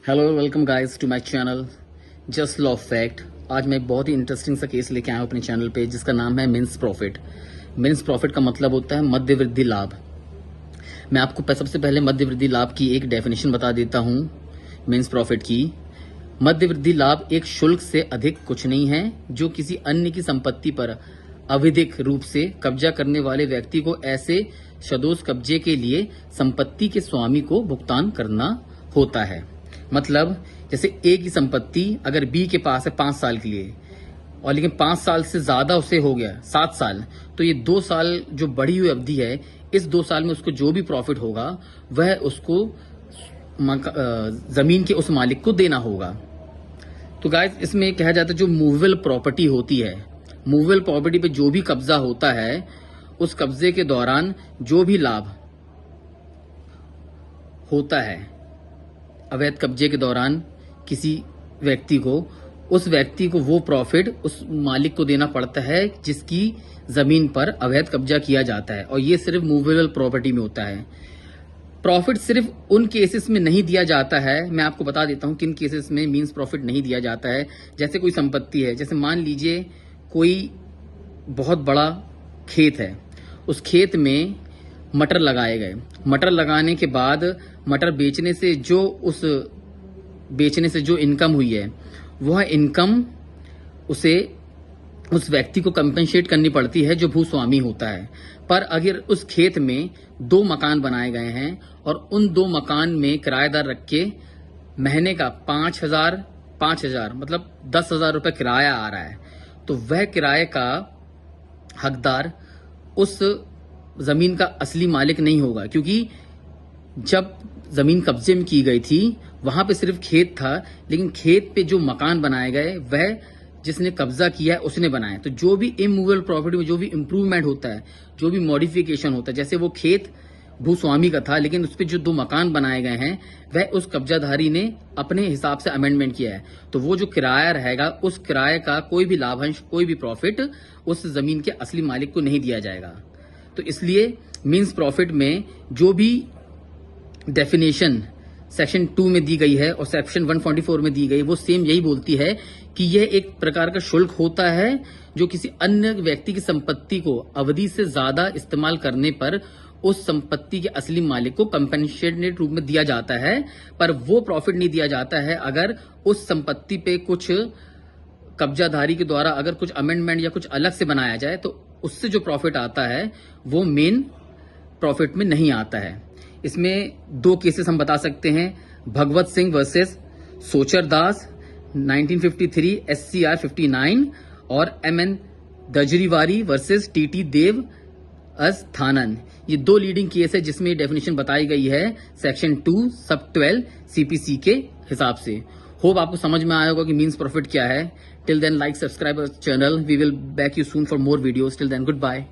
Hello welcome guys to my channel just law fact. आज मैं एक बहुत ही इंटरेस्टिंग सा केस लेके आया हूँ अपने चैनल पे, जिसका नाम है मिन्स प्रॉफिट। मिन्स प्रॉफिट का मतलब होता है मध्य वृद्धि लाभ। मैं आपको सबसे पहले मध्य वृद्धि लाभ की एक डेफिनेशन बता देता हूँ। मिन्स प्रॉफिट की मध्य वृद्धि लाभ एक शुल्क से अधिक कुछ नहीं है जो किसी अन्य की संपत्ति पर अविधिक रूप से कब्जा करने वाले व्यक्ति को ऐसे सदोष कब्जे के लिए संपत्ति के स्वामी को भुगतान करना होता है। मतलब जैसे ए की संपत्ति अगर बी के पास है 5 साल के लिए, और लेकिन 5 साल से ज्यादा उसे हो गया 7 साल, तो ये 2 साल जो बढ़ी हुई अवधि है, इस 2 साल में उसको जो भी प्रॉफिट होगा वह उसको जमीन के उस मालिक को देना होगा। तो गाइस इसमें कहा जाता है जो मूवेबल प्रॉपर्टी होती है, मूवेबल प्रॉपर्टी पे जो भी कब्जा होता है, उस कब्जे के दौरान जो भी लाभ होता है अवैध कब्जे के दौरान किसी व्यक्ति को, उस व्यक्ति को वो प्रॉफिट उस मालिक को देना पड़ता है जिसकी जमीन पर अवैध कब्जा किया जाता है। और ये सिर्फ मूवेबल प्रॉपर्टी में होता है। प्रॉफिट सिर्फ उन केसेस में नहीं दिया जाता है। मैं आपको बता देता हूं किन केसेस में मींस प्रॉफिट नहीं दिया जाता है। जैसे कोई संपत्ति है, जैसे मान लीजिए कोई बहुत बड़ा खेत है, उस खेत में मटर लगाए गए, मटर लगाने के बाद मटर बेचने से जो इनकम हुई है, वह इनकम उस व्यक्ति को कंपेंसेट करनी पड़ती है जो भूस्वामी होता है। पर अगर उस खेत में 2 मकान बनाए गए हैं और उन 2 मकान में किराएदार रख के महीने का 5,000 मतलब 10,000 रुपए किराया आ रहा है, तो वह किराए का हकदार उस जमीन का असली मालिक नहीं होगा। क्योंकि जब जमीन कब्जे में की गई थी वहां पे सिर्फ खेत था, लेकिन खेत पे जो मकान बनाए गए वह जिसने कब्जा किया है उसने बनाए। तो जो भी इमूवेबल प्रॉपर्टी में जो भी इंप्रूवमेंट होता है, जो भी मॉडिफिकेशन होता है, जैसे वो खेत भूस्वामी का था लेकिन उस पर जो 2 मकान बनाए गए हैं वह उस कब्जाधारी ने अपने हिसाब से अमेंडमेंट किया है, तो वो जो किराया रहेगा उस किराए का कोई भी लाभांश, कोई भी प्रॉफिट उस जमीन के असली मालिक को नहीं दिया जाएगा। तो इसलिए मींस प्रॉफिट में जो भी डेफिनेशन सेक्शन 2 में दी गई है और सेक्शन 144 में दी गई, वो सेम यही बोलती है कि यह एक प्रकार का शुल्क होता है जो किसी अन्य व्यक्ति की संपत्ति को अवधि से ज्यादा इस्तेमाल करने पर उस संपत्ति के असली मालिक को कंपेंसेटेड रूप में दिया जाता है। पर वो प्रॉफिट नहीं दिया जाता है अगर उस संपत्ति पे कुछ कब्जाधारी के द्वारा अगर कुछ अमेंडमेंट या कुछ अलग से बनाया जाए, तो उससे जो प्रॉफिट आता है वो मेन प्रॉफिट में नहीं आता है। इसमें 2 केसेस हम बता सकते हैं, भगवत सिंह वर्सेस सोचर दास 1953 SCR 59 और MN दजरीवारी वर्सेस TT देव अस्थानन। ये 2 लीडिंग केस है जिसमें डेफिनेशन बताई गई है सेक्शन 2 सब 12 CPC के हिसाब से। होप आपको समझ में आया होगा कि मींस प्रॉफिट क्या है। Till then like, subscribe our channel. We will back you soon for more videos. Till then good bye.